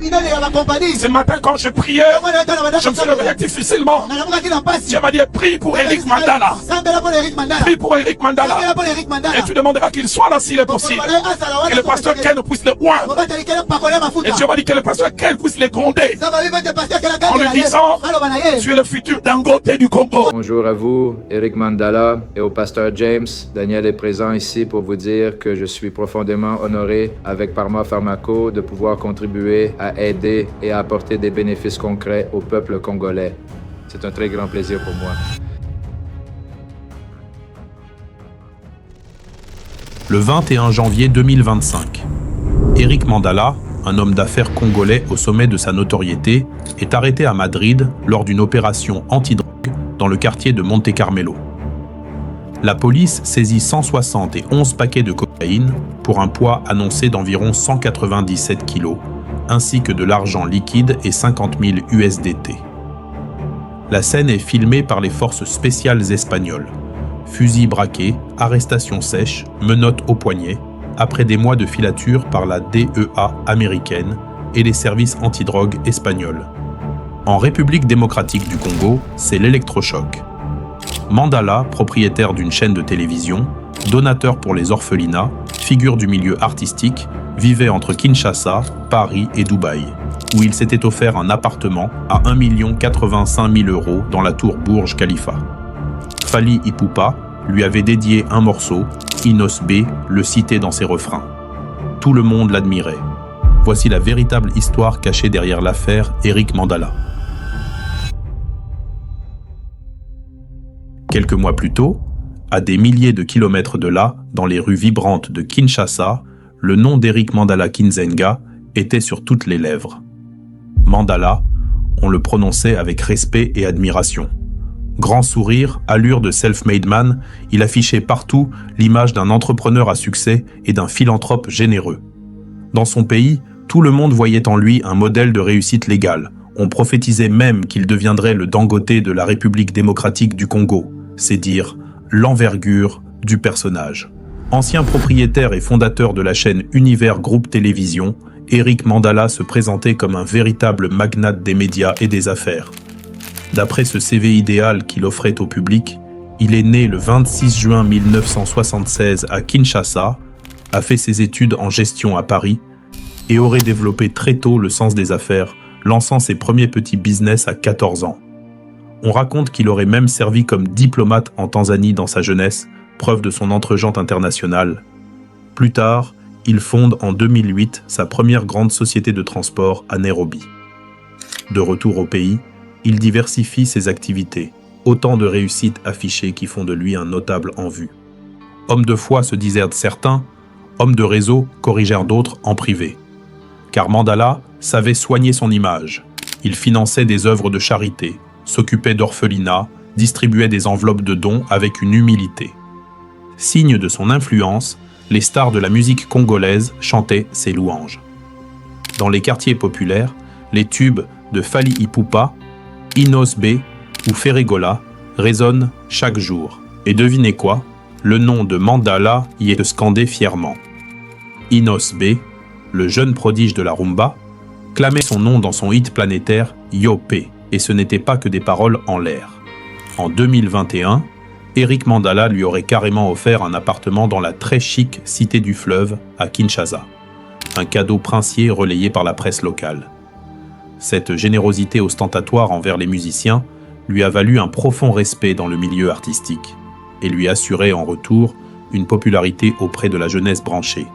Ce matin, quand je priais, je me suis réveillé difficilement. Dieu m'a dit, prie pour Eric Mandala. Prie pour Eric Mandala. Et tu demanderas qu'il soit là s'il est possible. Que le pasteur Ken puisse le oindre. Et Dieu m'a dit que le pasteur Ken puisse les gronder. En lui disant, tu es le futur Dangote du Congo. Bonjour à vous, Eric Mandala, et au pasteur James. Daniel est présent ici pour vous dire que je suis profondément honoré avec Parma Pharmaco de pouvoir contribuer à aider et à apporter des bénéfices concrets au peuple congolais. C'est un très grand plaisir pour moi. Le 21 janvier 2025, Eric Mandala, un homme d'affaires congolais au sommet de sa notoriété, est arrêté à Madrid lors d'une opération anti-drogue dans le quartier de Monte Carmelo. La police saisit 171 paquets de cocaïne pour un poids annoncé d'environ 197 kilos, ainsi que de l'argent liquide et 50 000 USDT. La scène est filmée par les forces spéciales espagnoles. Fusils braqués, arrestations sèches, menottes au poignet, après des mois de filature par la DEA américaine et les services antidrogue espagnols. En République démocratique du Congo, c'est l'électrochoc. Mandala, propriétaire d'une chaîne de télévision, donateur pour les orphelinats, figure du milieu artistique, vivait entre Kinshasa, Paris et Dubaï, où il s'était offert un appartement à 1 085 000 € dans la tour Burj Khalifa. Fally Ipupa lui avait dédié un morceau, Inos B le citait dans ses refrains. Tout le monde l'admirait. Voici la véritable histoire cachée derrière l'affaire Eric Mandala. Quelques mois plus tôt, à des milliers de kilomètres de là, dans les rues vibrantes de Kinshasa, le nom d'Eric Mandala Kinzenga était sur toutes les lèvres. Mandala, on le prononçait avec respect et admiration. Grand sourire, allure de self-made man, il affichait partout l'image d'un entrepreneur à succès et d'un philanthrope généreux. Dans son pays, tout le monde voyait en lui un modèle de réussite légale. On prophétisait même qu'il deviendrait le Dangote de la République démocratique du Congo. C'est dire l'envergure du personnage. Ancien propriétaire et fondateur de la chaîne Univers Group Télévision, Eric Mandala se présentait comme un véritable magnate des médias et des affaires. D'après ce CV idéal qu'il offrait au public, il est né le 26 juin 1976 à Kinshasa, a fait ses études en gestion à Paris et aurait développé très tôt le sens des affaires, lançant ses premiers petits business à 14 ans. On raconte qu'il aurait même servi comme diplomate en Tanzanie dans sa jeunesse, preuve de son entre-gente internationale. Plus tard, il fonde en 2008 sa première grande société de transport à Nairobi. De retour au pays, il diversifie ses activités, autant de réussites affichées qui font de lui un notable en vue. Homme de foi se disaient certains, homme de réseau corrigèrent d'autres en privé. Car Mandala savait soigner son image. Il finançait des œuvres de charité, s'occupait d'orphelinats, distribuait des enveloppes de dons avec une humilité. Signe de son influence, les stars de la musique congolaise chantaient ses louanges. Dans les quartiers populaires, les tubes de Fally Ipupa, Inos B ou Ferregola résonnent chaque jour. Et devinez quoi? Le nom de Mandala y est scandé fièrement. Inos B, le jeune prodige de la rumba, clamait son nom dans son hit planétaire Yopé, et ce n'était pas que des paroles en l'air. En 2021, Eric Mandala lui aurait carrément offert un appartement dans la très chic Cité du Fleuve à Kinshasa. Un cadeau princier relayé par la presse locale. Cette générosité ostentatoire envers les musiciens lui a valu un profond respect dans le milieu artistique et lui assurait en retour une popularité auprès de la jeunesse branchée.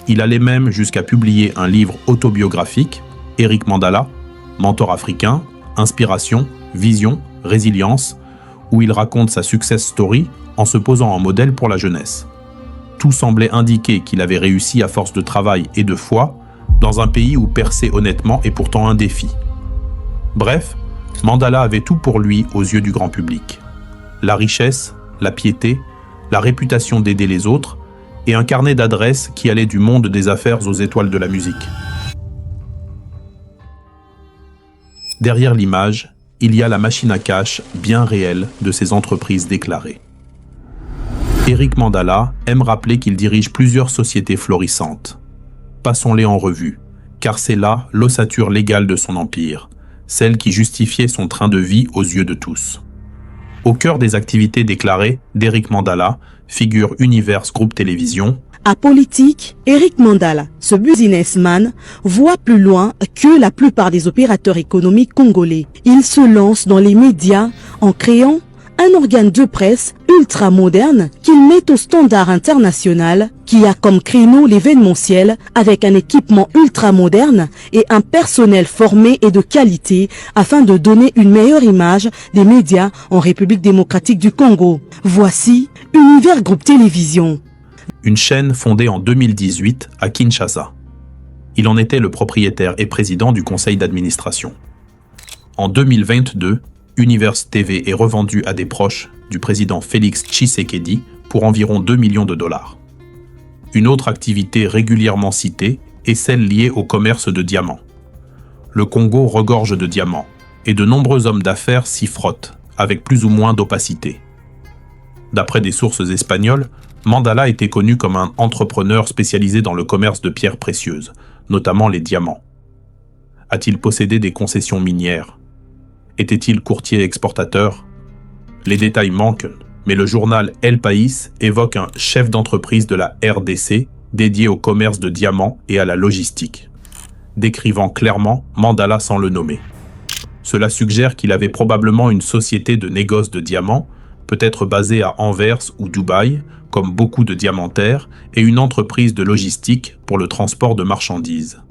Il allait même jusqu'à publier un livre autobiographique, Eric Mandala, mentor africain, inspiration, vision, résilience, où il raconte sa success story en se posant en modèle pour la jeunesse. Tout semblait indiquer qu'il avait réussi à force de travail et de foi, dans un pays où percer honnêtement est pourtant un défi. Bref, Mandala avait tout pour lui aux yeux du grand public. La richesse, la piété, la réputation d'aider les autres, et un carnet d'adresses qui allait du monde des affaires aux étoiles de la musique. Derrière l'image, il y a la machine à cash bien réelle de ces entreprises déclarées. Eric Mandala aime rappeler qu'il dirige plusieurs sociétés florissantes. Passons-les en revue. car c'est là l'ossature légale de son empire, celle qui justifiait son train de vie aux yeux de tous. Au cœur des activités déclarées d'Eric Mandala figure Universe Group Télévision. Apolitique, Eric Mandala, ce businessman, voit plus loin que la plupart des opérateurs économiques congolais. Il se lance dans les médias en créant un organe de presse ultra moderne qu'il met au standard international, qui a comme créneau l'événementiel avec un équipement ultra moderne et un personnel formé et de qualité afin de donner une meilleure image des médias en République démocratique du Congo. Voici Univers Group Télévision. Une chaîne fondée en 2018 à Kinshasa. Il en était le propriétaire et président du conseil d'administration. En 2022, Universe TV est revendu à des proches du président Félix Tshisekedi pour environ 2 millions de dollars. Une autre activité régulièrement citée est celle liée au commerce de diamants. Le Congo regorge de diamants et de nombreux hommes d'affaires s'y frottent, avec plus ou moins d'opacité. D'après des sources espagnoles, Mandala était connu comme un entrepreneur spécialisé dans le commerce de pierres précieuses, notamment les diamants. A-t-il possédé des concessions minières ? Était-il courtier exportateur ? Les détails manquent, mais le journal El País évoque un chef d'entreprise de la RDC dédié au commerce de diamants et à la logistique, décrivant clairement Mandala sans le nommer. Cela suggère qu'il avait probablement une société de négoce de diamants, peut-être basée à Anvers ou Dubaï, comme beaucoup de diamantaires, et une entreprise de logistique pour le transport de marchandises.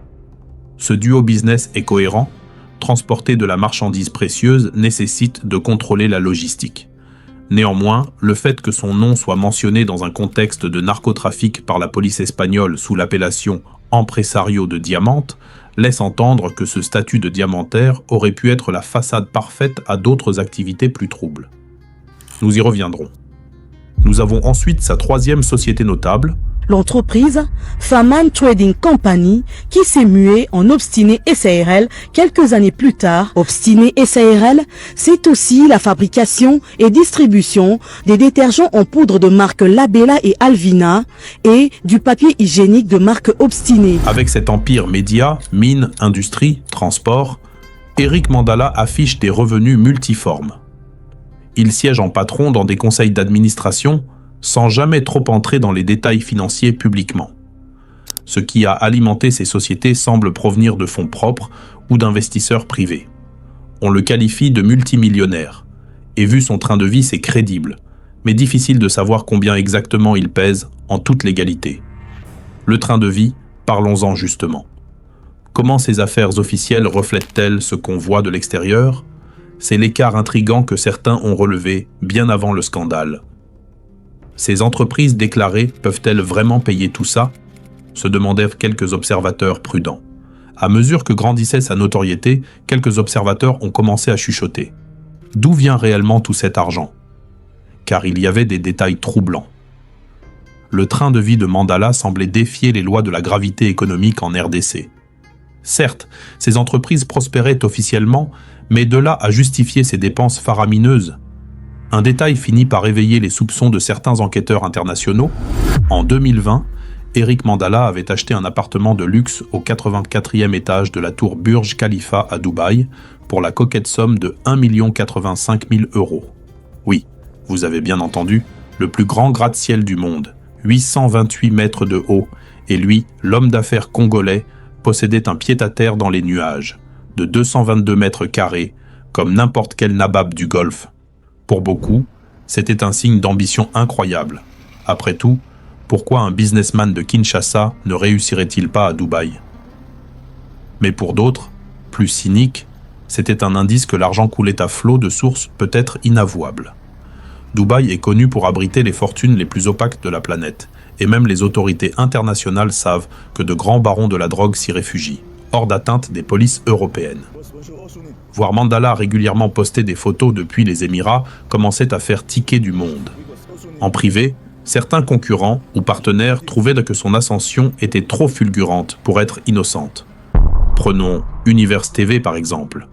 Ce duo business est cohérent. Transporter de la marchandise précieuse nécessite de contrôler la logistique. Néanmoins, le fait que son nom soit mentionné dans un contexte de narcotrafic par la police espagnole sous l'appellation « empresario de diamante » laisse entendre que ce statut de diamantaire aurait pu être la façade parfaite à d'autres activités plus troubles. Nous y reviendrons. Nous avons ensuite sa troisième société notable, l'entreprise Faman Trading Company, qui s'est muée en Obstiné SARL quelques années plus tard. Obstiné SARL, c'est aussi la fabrication et distribution des détergents en poudre de marque Labella et Alvina et du papier hygiénique de marque Obstiné. Avec cet empire média, mine, industrie, transport, Eric Mandala affiche des revenus multiformes. Il siège en patron dans des conseils d'administration sans jamais trop entrer dans les détails financiers publiquement. Ce qui a alimenté ces sociétés semble provenir de fonds propres ou d'investisseurs privés. On le qualifie de multimillionnaire, et vu son train de vie, c'est crédible, mais difficile de savoir combien exactement il pèse en toute légalité. Le train de vie, parlons-en justement. Comment ces affaires officielles reflètent-elles ce qu'on voit de l'extérieur ? C'est l'écart intrigant que certains ont relevé bien avant le scandale. Ces entreprises déclarées peuvent-elles vraiment payer tout ça ? Se demandèrent quelques observateurs prudents. À mesure que grandissait sa notoriété, quelques observateurs ont commencé à chuchoter. D'où vient réellement tout cet argent ? Car il y avait des détails troublants. Le train de vie de Mandala semblait défier les lois de la gravité économique en RDC. Certes, ces entreprises prospéraient officiellement, mais de là à justifier ces dépenses faramineuses, un détail finit par éveiller les soupçons de certains enquêteurs internationaux. En 2020, Eric Mandala avait acheté un appartement de luxe au 84e étage de la tour Burj Khalifa à Dubaï pour la coquette somme de 1 085 000 €. Oui, vous avez bien entendu, le plus grand gratte-ciel du monde, 828 mètres de haut, et lui, l'homme d'affaires congolais, possédait un pied-à-terre dans les nuages, de 222 mètres carrés, comme n'importe quel nabab du Golfe. Pour beaucoup, c'était un signe d'ambition incroyable. Après tout, pourquoi un businessman de Kinshasa ne réussirait-il pas à Dubaï ? Mais pour d'autres, plus cyniques, c'était un indice que l'argent coulait à flot de sources peut-être inavouables. Dubaï est connu pour abriter les fortunes les plus opaques de la planète, et même les autorités internationales savent que de grands barons de la drogue s'y réfugient, hors d'atteinte des polices européennes. Voir Mandala régulièrement poster des photos depuis les Émirats commençait à faire tiquer du monde. En privé, certains concurrents ou partenaires trouvaient que son ascension était trop fulgurante pour être innocente. Prenons Universe TV par exemple.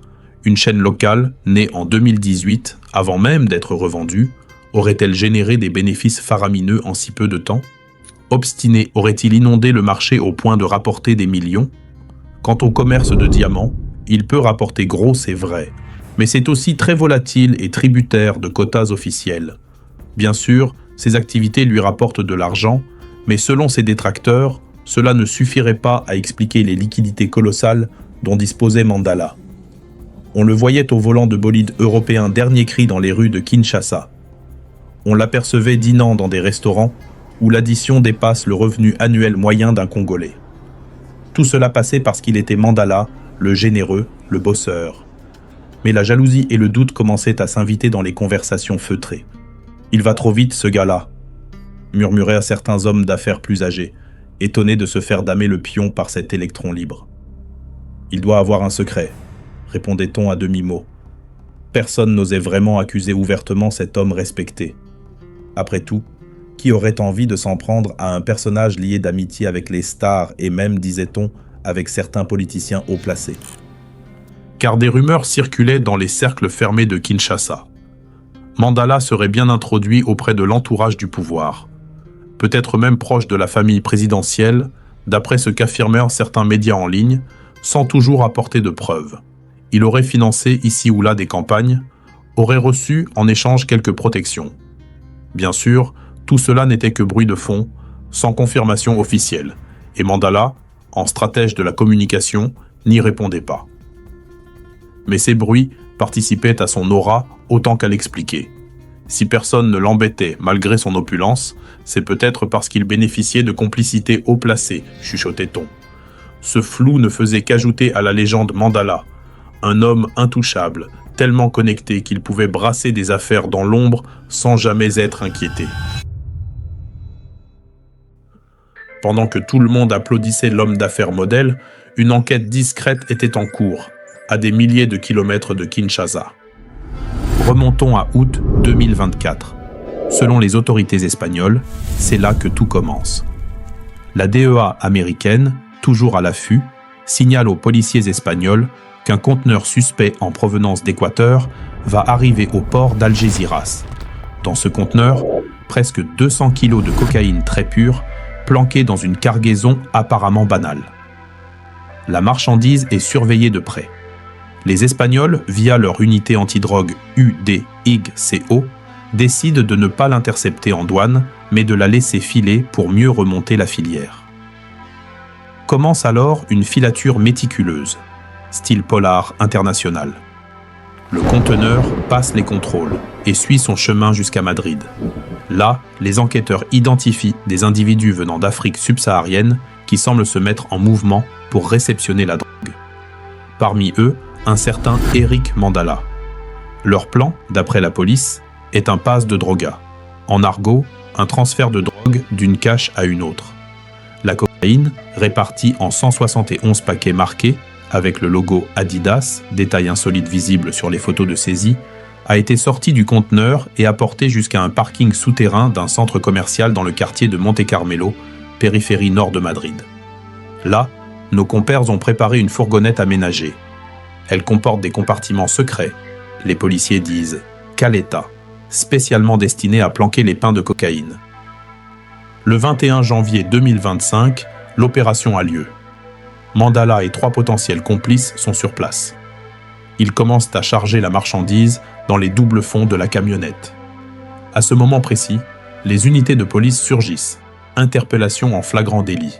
Une chaîne locale, née en 2018, avant même d'être revendue, aurait-elle généré des bénéfices faramineux en si peu de temps ? Obstiné aurait-il inondé le marché au point de rapporter des millions ? Quant au commerce de diamants, il peut rapporter gros, c'est vrai, mais c'est aussi très volatile et tributaire de quotas officiels. Bien sûr, ces activités lui rapportent de l'argent, mais selon ses détracteurs, cela ne suffirait pas à expliquer les liquidités colossales dont disposait Mandala. On le voyait au volant de bolides européens dernier cri dans les rues de Kinshasa. On l'apercevait dînant dans des restaurants où l'addition dépasse le revenu annuel moyen d'un Congolais. Tout cela passait parce qu'il était Mandala, le généreux, le bosseur. Mais la jalousie et le doute commençaient à s'inviter dans les conversations feutrées. « Il va trop vite, ce gars-là », murmuraient certains hommes d'affaires plus âgés, étonnés de se faire damer le pion par cet électron libre. « Il doit avoir un secret », répondait-on à demi-mot. Personne n'osait vraiment accuser ouvertement cet homme respecté. Après tout, qui aurait envie de s'en prendre à un personnage lié d'amitié avec les stars et même, disait-on, avec certains politiciens haut placés? Car des rumeurs circulaient dans les cercles fermés de Kinshasa. Mandala serait bien introduit auprès de l'entourage du pouvoir, peut-être même proche de la famille présidentielle, d'après ce qu'affirmèrent certains médias en ligne, sans toujours apporter de preuves. Il aurait financé ici ou là des campagnes, aurait reçu en échange quelques protections. Bien sûr, tout cela n'était que bruit de fond, sans confirmation officielle, et Mandala, en stratège de la communication, n'y répondait pas. Mais ces bruits participaient à son aura autant qu'à l'expliquer. Si personne ne l'embêtait malgré son opulence, c'est peut-être parce qu'il bénéficiait de complicités haut placées, chuchotait-on. Ce flou ne faisait qu'ajouter à la légende Mandala, un homme intouchable, tellement connecté qu'il pouvait brasser des affaires dans l'ombre sans jamais être inquiété. Pendant que tout le monde applaudissait l'homme d'affaires modèle, une enquête discrète était en cours, à des milliers de kilomètres de Kinshasa. Remontons à août 2024. Selon les autorités espagnoles, c'est là que tout commence. La DEA américaine, toujours à l'affût, signale aux policiers espagnols qu'un conteneur suspect en provenance d'Équateur va arriver au port d'Algeciras. Dans ce conteneur, presque 200 kilos de cocaïne très pure, planquée dans une cargaison apparemment banale. La marchandise est surveillée de près. Les Espagnols, via leur unité antidrogue UDIGCO, décident de ne pas l'intercepter en douane, mais de la laisser filer pour mieux remonter la filière. Commence alors une filature méticuleuse, style polar international. Le conteneur passe les contrôles et suit son chemin jusqu'à Madrid. Là, les enquêteurs identifient des individus venant d'Afrique subsaharienne qui semblent se mettre en mouvement pour réceptionner la drogue. Parmi eux, un certain Eric Mandala. Leur plan, d'après la police, est un pass de droga. En argot, un transfert de drogue d'une cache à une autre. La cocaïne, répartie en 171 paquets marqués, avec le logo Adidas, détail insolite visible sur les photos de saisie, a été sortie du conteneur et apportée jusqu'à un parking souterrain d'un centre commercial dans le quartier de Monte Carmelo, périphérie nord de Madrid. Là, nos compères ont préparé une fourgonnette aménagée. Elle comporte des compartiments secrets, les policiers disent caleta, spécialement destinés à planquer les pains de cocaïne. Le 21 janvier 2025, l'opération a lieu. Mandala et 3 potentiels complices sont sur place. Ils commencent à charger la marchandise dans les doubles fonds de la camionnette. À ce moment précis, les unités de police surgissent. Interpellation en flagrant délit.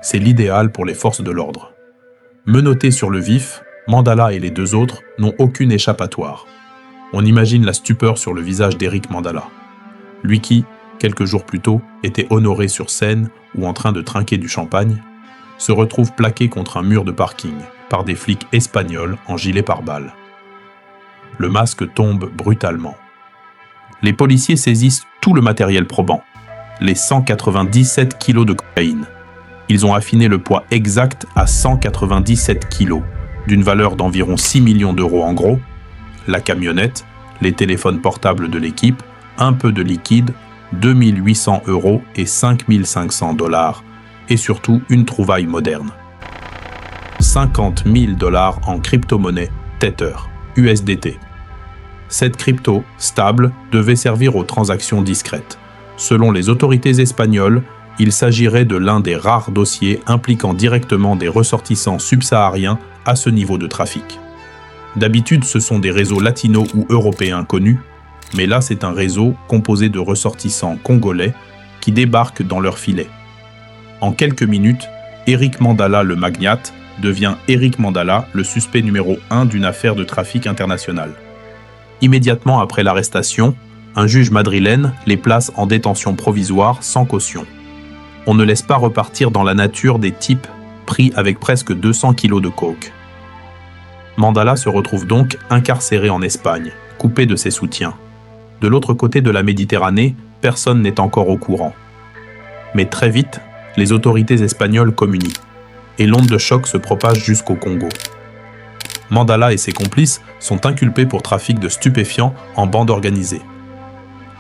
C'est l'idéal pour les forces de l'ordre. Menottés sur le vif, Mandala et les 2 autres n'ont aucune échappatoire. On imagine la stupeur sur le visage d'Eric Mandala. Lui qui, quelques jours plus tôt, était honoré sur scène ou en train de trinquer du champagne, se retrouve plaqué contre un mur de parking par des flics espagnols en gilet pare-balles. Le masque tombe brutalement. Les policiers saisissent tout le matériel probant, les 197 kilos de cocaïne. Ils ont affiné le poids exact à 197 kilos, d'une valeur d'environ 6 millions d'euros en gros, la camionnette, les téléphones portables de l'équipe, un peu de liquide, 2 800 € et 5 500 $, et surtout une trouvaille moderne. 50 000 $ en crypto-monnaie Tether, USDT. Cette crypto, stable, devait servir aux transactions discrètes. Selon les autorités espagnoles, il s'agirait de l'un des rares dossiers impliquant directement des ressortissants subsahariens à ce niveau de trafic. D'habitude, ce sont des réseaux latinos ou européens connus, mais là c'est un réseau composé de ressortissants congolais qui débarquent dans leur filet. En quelques minutes, Eric Mandala, le magnate, devient Eric Mandala, le suspect numéro 1 d'une affaire de trafic international. Immédiatement après l'arrestation, un juge madrilène les place en détention provisoire sans caution. On ne laisse pas repartir dans la nature des types pris avec presque 200 kilos de coke. Mandala se retrouve donc incarcéré en Espagne, coupé de ses soutiens. De l'autre côté de la Méditerranée, personne n'est encore au courant. Mais très vite, les autorités espagnoles communiquent, et l'onde de choc se propage jusqu'au Congo. Mandala et ses complices sont inculpés pour trafic de stupéfiants en bande organisée.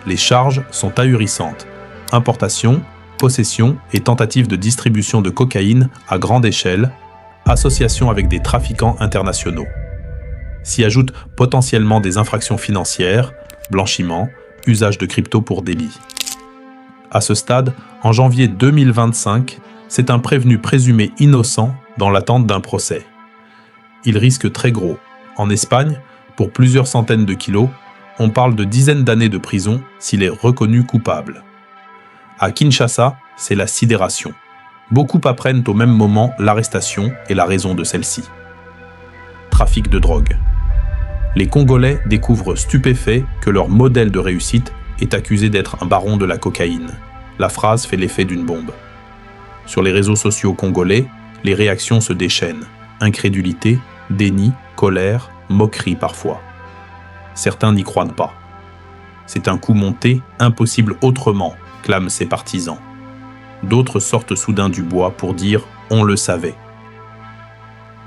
Les charges sont ahurissantes. Importation, possession et tentative de distribution de cocaïne à grande échelle, association avec des trafiquants internationaux. S'y ajoutent potentiellement des infractions financières, blanchiment, usage de crypto pour délit. À ce stade, en janvier 2025, c'est un prévenu présumé innocent dans l'attente d'un procès. Il risque très gros. En Espagne, pour plusieurs centaines de kilos, on parle de dizaines d'années de prison s'il est reconnu coupable. À Kinshasa, c'est la sidération. Beaucoup apprennent au même moment l'arrestation et la raison de celle-ci. Trafic de drogue. Les Congolais découvrent stupéfaits que leur modèle de réussite est accusé d'être un baron de la cocaïne. La phrase fait l'effet d'une bombe. Sur les réseaux sociaux congolais, les réactions se déchaînent. Incrédulité, déni, colère, moquerie parfois. Certains n'y croient pas. C'est un coup monté, impossible autrement, clament ses partisans. D'autres sortent soudain du bois pour dire « on le savait ».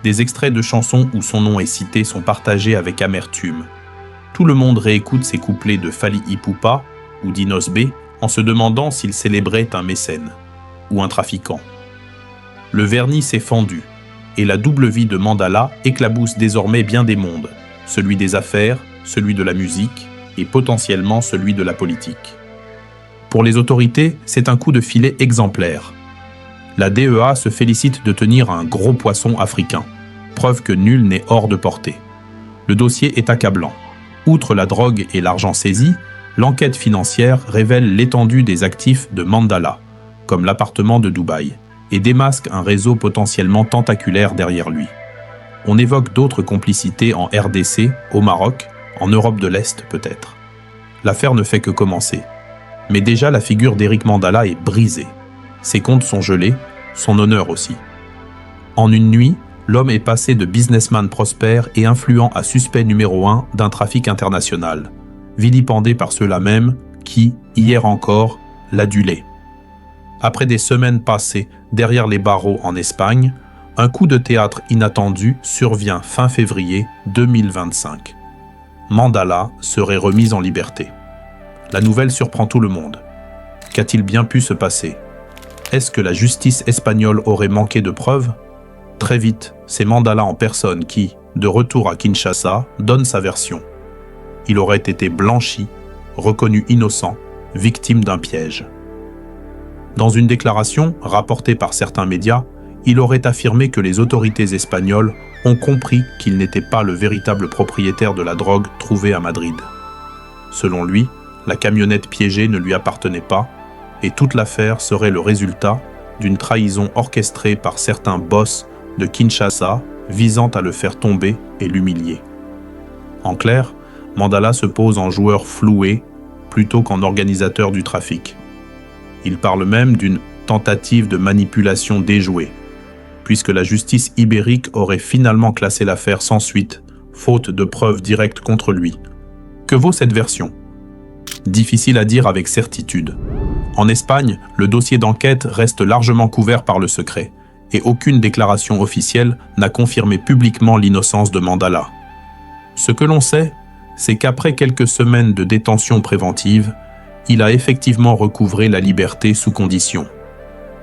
Des extraits de chansons où son nom est cité sont partagés avec amertume. Tout le monde réécoute ces couplets de Fally Ipupa ou d'Inos B en se demandant s'il célébrait un mécène ou un trafiquant. Le vernis s'est fendu et la double vie de Mandala éclabousse désormais bien des mondes, celui des affaires, celui de la musique et potentiellement celui de la politique. Pour les autorités, c'est un coup de filet exemplaire. La DEA se félicite de tenir un gros poisson africain, preuve que nul n'est hors de portée. Le dossier est accablant. Outre la drogue et l'argent saisis, l'enquête financière révèle l'étendue des actifs de Mandala, comme l'appartement de Dubaï, et démasque un réseau potentiellement tentaculaire derrière lui. On évoque d'autres complicités en RDC, au Maroc, en Europe de l'Est peut-être. L'affaire ne fait que commencer. Mais déjà la figure d'Eric Mandala est brisée. Ses comptes sont gelés, son honneur aussi. En une nuit, l'homme est passé de businessman prospère et influent à suspect numéro 1 d'un trafic international, vilipendé par ceux-là même qui, hier encore, l'adulaient. Après des semaines passées derrière les barreaux en Espagne, un coup de théâtre inattendu survient fin février 2025. Mandala serait remis en liberté. La nouvelle surprend tout le monde. Qu'a-t-il bien pu se passer? Est-ce que la justice espagnole aurait manqué de preuves? Très vite, c'est Mandala en personne qui, de retour à Kinshasa, donne sa version. Il aurait été blanchi, reconnu innocent, victime d'un piège. Dans une déclaration rapportée par certains médias, il aurait affirmé que les autorités espagnoles ont compris qu'il n'était pas le véritable propriétaire de la drogue trouvée à Madrid. Selon lui, la camionnette piégée ne lui appartenait pas, et toute l'affaire serait le résultat d'une trahison orchestrée par certains boss de Kinshasa visant à le faire tomber et l'humilier. En clair, Mandala se pose en joueur floué plutôt qu'en organisateur du trafic. Il parle même d'une tentative de manipulation déjouée, puisque la justice ibérique aurait finalement classé l'affaire sans suite, faute de preuves directes contre lui. Que vaut cette version ? Difficile à dire avec certitude. En Espagne, le dossier d'enquête reste largement couvert par le secret, et aucune déclaration officielle n'a confirmé publiquement l'innocence de Mandala. Ce que l'on sait, c'est qu'après quelques semaines de détention préventive, il a effectivement recouvré la liberté sous condition.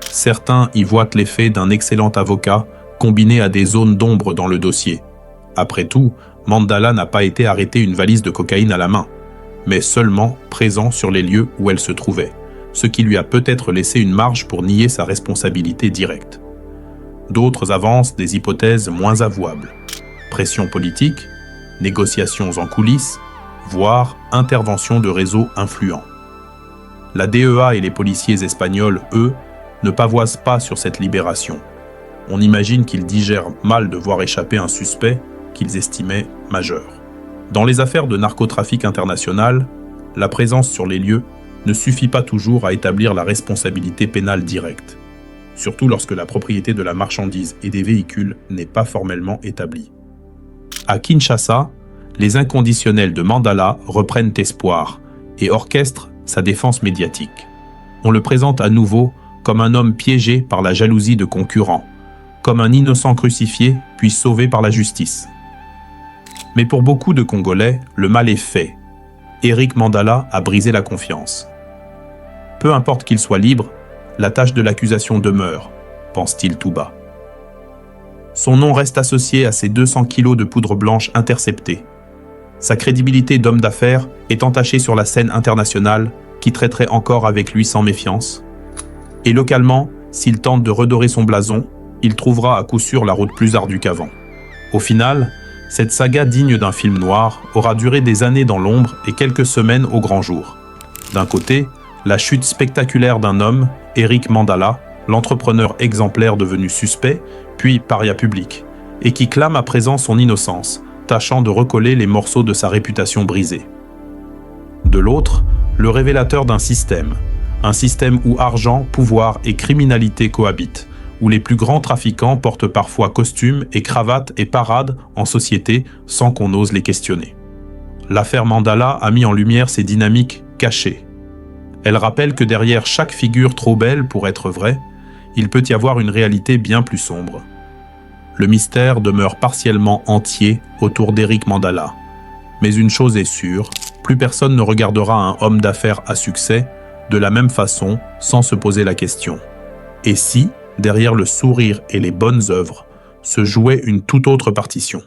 Certains y voient l'effet d'un excellent avocat combiné à des zones d'ombre dans le dossier. Après tout, Mandala n'a pas été arrêté une valise de cocaïne à la main, mais seulement présent sur les lieux où elle se trouvait, ce qui lui a peut-être laissé une marge pour nier sa responsabilité directe. D'autres avancent des hypothèses moins avouables. Pression politique, négociations en coulisses, voire intervention de réseaux influents. La DEA et les policiers espagnols, eux, ne pavoisent pas sur cette libération. On imagine qu'ils digèrent mal de voir échapper un suspect qu'ils estimaient majeur. Dans les affaires de narcotrafic international, la présence sur les lieux ne suffit pas toujours à établir la responsabilité pénale directe, surtout lorsque la propriété de la marchandise et des véhicules n'est pas formellement établie. À Kinshasa, les inconditionnels de Mandala reprennent espoir et orchestrent sa défense médiatique. On le présente à nouveau comme un homme piégé par la jalousie de concurrents, comme un innocent crucifié puis sauvé par la justice. Mais pour beaucoup de Congolais, le mal est fait. Eric Mandala a brisé la confiance. Peu importe qu'il soit libre, la tâche de l'accusation demeure, pense-t-il tout bas. Son nom reste associé à ces 200 kilos de poudre blanche interceptés. Sa crédibilité d'homme d'affaires est entachée sur la scène internationale qui traiterait encore avec lui sans méfiance. Et localement, s'il tente de redorer son blason, il trouvera à coup sûr la route plus ardue qu'avant. Au final, cette saga digne d'un film noir aura duré des années dans l'ombre et quelques semaines au grand jour. D'un côté, la chute spectaculaire d'un homme, Eric Mandala, l'entrepreneur exemplaire devenu suspect, puis paria public, et qui clame à présent son innocence, tâchant de recoller les morceaux de sa réputation brisée. De l'autre, le révélateur d'un système, un système où argent, pouvoir et criminalité cohabitent, où les plus grands trafiquants portent parfois costumes et cravates et paradent en société sans qu'on ose les questionner. L'affaire Mandala a mis en lumière ces dynamiques cachées. Elle rappelle que derrière chaque figure trop belle pour être vraie, il peut y avoir une réalité bien plus sombre. Le mystère demeure partiellement entier autour d'Eric Mandala. Mais une chose est sûre, plus personne ne regardera un homme d'affaires à succès de la même façon sans se poser la question. Et si, derrière le sourire et les bonnes œuvres, se jouait une toute autre partition ?